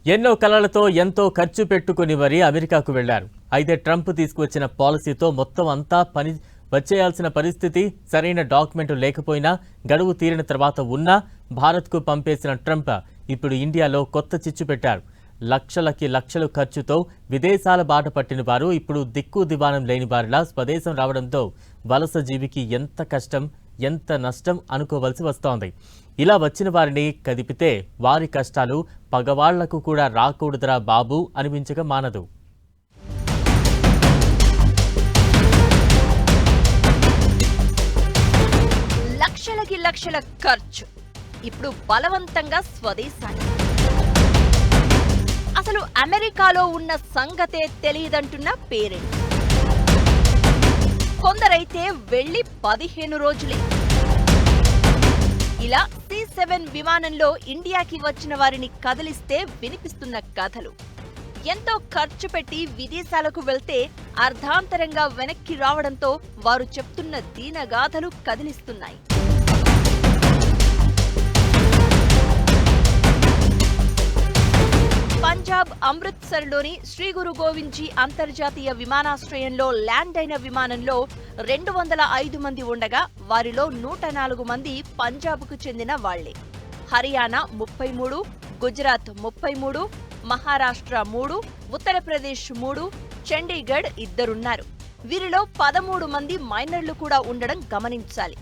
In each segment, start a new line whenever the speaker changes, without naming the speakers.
ఎన్నో కలలతో ఎంతో ఖర్చు పెట్టుకుని మరీ అమెరికాకు వెళ్లారు. అయితే ట్రంప్ తీసుకువచ్చిన పాలసీతో మొత్తం అంతా పని వచ్చేయాల్సిన పరిస్థితి, సరైన డాక్యుమెంట్ లేకపోయినా గడువు తీరిన తర్వాత ఉన్నా భారత్కు పంపేసిన ట్రంప్ ఇప్పుడు ఇండియాలో కొత్త చిచ్చు పెట్టారు. లక్షలకి లక్షలు ఖర్చుతో విదేశాల బాట పట్టిన వారు ఇప్పుడు దిక్కు దివాణం లేని వారిలా స్వదేశం రావడంతో వలస జీవికి ఎంత కష్టం, ఎంత నష్టం అనుకోవలసి వస్తోంది. ఇలా వచ్చిన వారిని కదిపితే వారి కష్టాలు పగవాళ్లకు కూడా రాకూడదురా బాబు అనిపించక మానదు.
లక్షలకి లక్షల ఖర్చు, ఇప్పుడు బలవంతంగా స్వదేశానికి. అసలు అమెరికాలో ఉన్న సంగతే తెలియదంటున్న పేరెంట్స్ కొందరైతే వెళ్లి 15 రోజులే. ఇలా C7 విమానంలో ఇండియాకి వచ్చిన వారిని కదిలిస్తే వినిపిస్తున్న కథలు. ఎంతో ఖర్చు పెట్టి విదేశాలకు వెళ్తే అర్ధాంతరంగా వెనక్కి రావడంతో వారు చెప్తున్న దీనగాథలు కదిలిస్తున్నాయి. పంజాబ్ అమృత్సర్లోని శ్రీ గురు గోవింద్ జీ అంతర్జాతీయ విమానాశ్రయంలో ల్యాండ్ అయిన విమానంలో 205 మంది ఉండగా వారిలో 104 మంది పంజాబ్కు చెందిన వాళ్లే. హర్యానా 33, గుజరాత్ 33, మహారాష్ట్ర 3, ఉత్తరప్రదేశ్ 3, చండీగఢ్ 2 వీరిలో 13 మంది మైనర్లు కూడా ఉండడం గమనించాలి.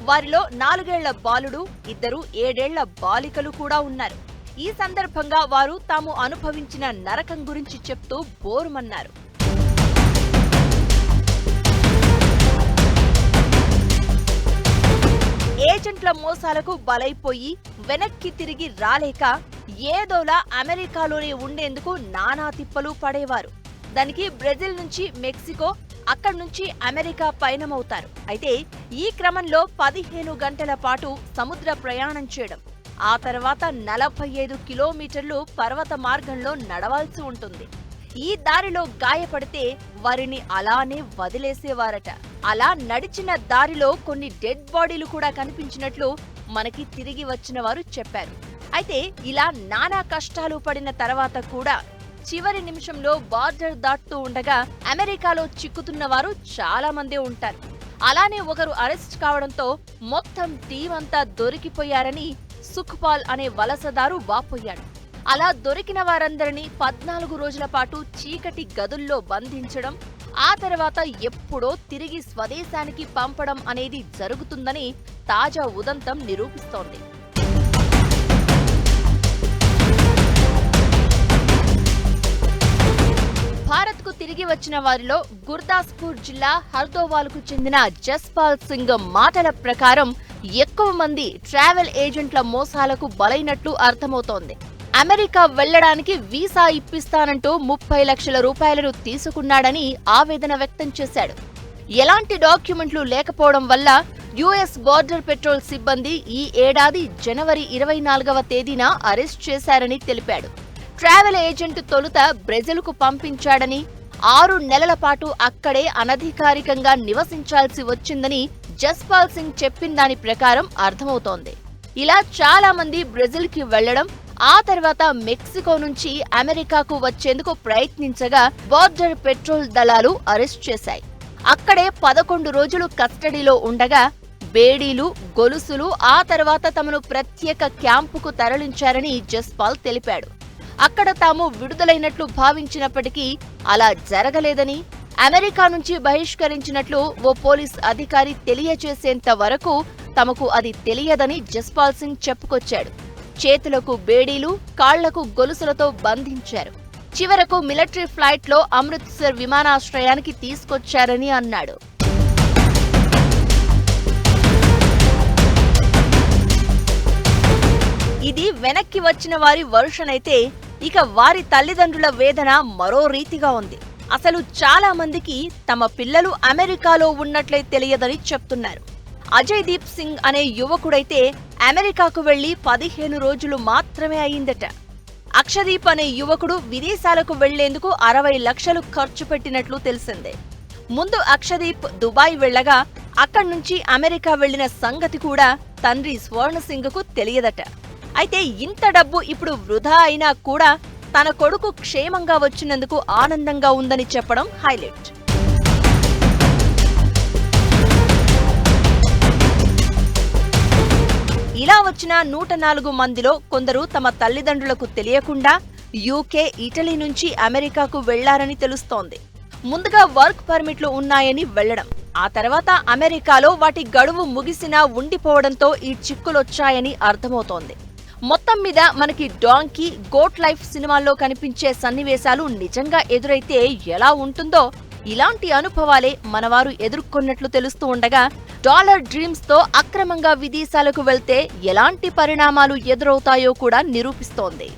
వారిలో 4 ఏళ్ల బాలుడు, 2 7 ఏళ్ల బాలికలు కూడా ఉన్నారు. ఈ సందర్భంగా వారు తాము అనుభవించిన నరకం గురించి చెప్తూ బోరుమన్నారు. ఏజెంట్ల మోసాలకు బలైపోయి వెనక్కి తిరిగి రాలేక ఏదోలా అమెరికాలోనే ఉండేందుకు నానా తిప్పలు పడేవారు. దానికి బ్రెజిల్ నుంచి మెక్సికో, అక్కడి నుంచి అమెరికా పయనమవుతారు. అయితే ఈ క్రమంలో 15 గంటల పాటు సముద్ర ప్రయాణం చేయడం, ఆ తర్వాత 45 కిలోమీటర్లు పర్వత మార్గంలో నడవాల్సి ఉంటుంది. ఈ దారిలో గాయపడితే వారిని అలానే వదిలేసేవారట. అలా నడిచిన దారిలో కొన్ని డెడ్ బాడీలు కూడా కనిపించినట్లు మనకి తిరిగి వచ్చిన వారు చెప్పారు. అయితే ఇలా నానా కష్టాలు పడిన తర్వాత కూడా చివరి నిమిషంలో బార్డర్ దాటుతూ ఉండగా అమెరికాలో చిక్కుతున్న వారు చాలా మందే ఉంటారు. అలానే ఒకరు అరెస్ట్ కావడంతో మొత్తం టీం అంతా దొరికిపోయారని సుఖ్పాల్ అనే వలసదారు వాపోయాడు. అలా దొరికిన వారందరినీ 14 రోజుల పాటు చీకటి గదుల్లో బంధించడం, ఆ తర్వాత ఎప్పుడో తిరిగి స్వదేశానికి పంపడం అనేది జరుగుతుందని తాజా ఉదంతం నిరూపిస్తోంది. భారత్కు తిరిగి వచ్చిన వారిలో గుర్దాస్పూర్ జిల్లా హర్దోవాల్కు చెందిన జస్పాల్ సింగ్ మాటల ప్రకారం ఎక్కువ మంది ట్రావెల్ ఏజెంట్ల మోసాలకు బలైనట్లు అర్థమవుతోంది. అమెరికా వెళ్లడానికి వీసా ఇప్పిస్తానంటూ 30 లక్షల రూపాయలను తీసుకున్నాడని ఆవేదన వ్యక్తం చేశాడు. ఎలాంటి డాక్యుమెంట్లు లేకపోవడం వల్ల యుఎస్ బార్డర్ పెట్రోల్ సిబ్బంది ఈ ఏడాది జనవరి 24వ తేదీన అరెస్ట్ చేశారని తెలిపాడు. ట్రావెల్ ఏజెంట్ తొలుత బ్రెజిల్కు పంపించాడని, 6 నెలల పాటు అక్కడే అనధికారికంగా నివసించాల్సి వచ్చిందని జస్పాల్ సింగ్ చెప్పిన దాని ప్రకారం అర్థమవుతోంది. ఇలా చాలా మంది బ్రెజిల్కి వెళ్లడం, ఆ తర్వాత మెక్సికో నుంచి అమెరికాకు వచ్చేందుకు ప్రయత్నించగా బార్డర్ పెట్రోల్ దళాలు అరెస్ట్ చేశాయి. అక్కడే 11 రోజులు కస్టడీలో ఉండగా బేడీలు, గొలుసులు, ఆ తర్వాత తమను ప్రత్యేక క్యాంపుకు తరలించారని జస్పాల్ తెలిపాడు. అక్కడ తాము విడుదలైనట్లు భావించినప్పటికీ అలా జరగలేదని, అమెరికా నుంచి బహిష్కరించినట్లు ఓ పోలీస్ అధికారి తెలియచేసేంత వరకు తమకు అది తెలియదని జస్పాల్ సింగ్ చెప్పుకొచ్చాడు. చేతులకు బేడీలు, కాళ్లకు గొలుసులతో బంధించారు. చివరకు మిలిటరీ ఫ్లైట్లో అమృత్సర్ విమానాశ్రయానికి తీసుకొచ్చారని అన్నాడు. ఇది వెనక్కి వచ్చిన వారి వర్షన్ అయితే, ఇక వారి తల్లిదండ్రుల వేదన మరో రీతిగా ఉంది. అసలు చాలా మందికి తమ పిల్లలు అమెరికాలో ఉన్నట్లే తెలియదని చెప్తున్నారు. అజయ్ దీప్ సింగ్ అనే యువకుడైతే అమెరికాకు వెళ్లి 15 రోజులు మాత్రమే అయిందట. అక్షదీప్ అనే యువకుడు విదేశాలకు వెళ్లేందుకు 60 లక్షలు ఖర్చు పెట్టినట్లు తెలిసిందే. ముందు అక్షదీప్ దుబాయ్ వెళ్లగా అక్కడి నుంచి అమెరికా వెళ్లిన సంగతి కూడా తండ్రి స్వర్ణ సింగ్కు తెలియదట. అయితే ఇంత డబ్బు ఇప్పుడు వృధా అయినా కూడా తన కొడుకు క్షేమంగా వచ్చినందుకు ఆనందంగా ఉందని చెప్పడం హైలైట్. ఇలా వచ్చిన 104 మందిలో కొందరు తమ తల్లిదండ్రులకు తెలియకుండా యూకే, ఇటలీ నుంచి అమెరికాకు వెళ్లారని తెలుస్తోంది. ముందుగా వర్క్ పర్మిట్లు ఉన్నాయని వెళ్లడం, ఆ తర్వాత అమెరికాలో వాటి గడువు ముగిసినా ఉండిపోవడంతో ఈ చిక్కులొచ్చాయని అర్థమవుతోంది. మొత్తం మీద మనకి డాంకీ, గోట్ లైఫ్ సినిమాల్లో కనిపించే సన్నివేశాలు నిజంగా ఎదురైతే ఎలా ఉంటుందో ఇలాంటి అనుభవాలే మనవారు ఎదుర్కొన్నట్లు తెలుస్తూ ఉండగా, డాలర్ డ్రీమ్స్ తో అక్రమంగా విదేశాలకు వెళ్తే ఎలాంటి పరిణామాలు ఎదురవుతాయో కూడా నిరూపిస్తోంది.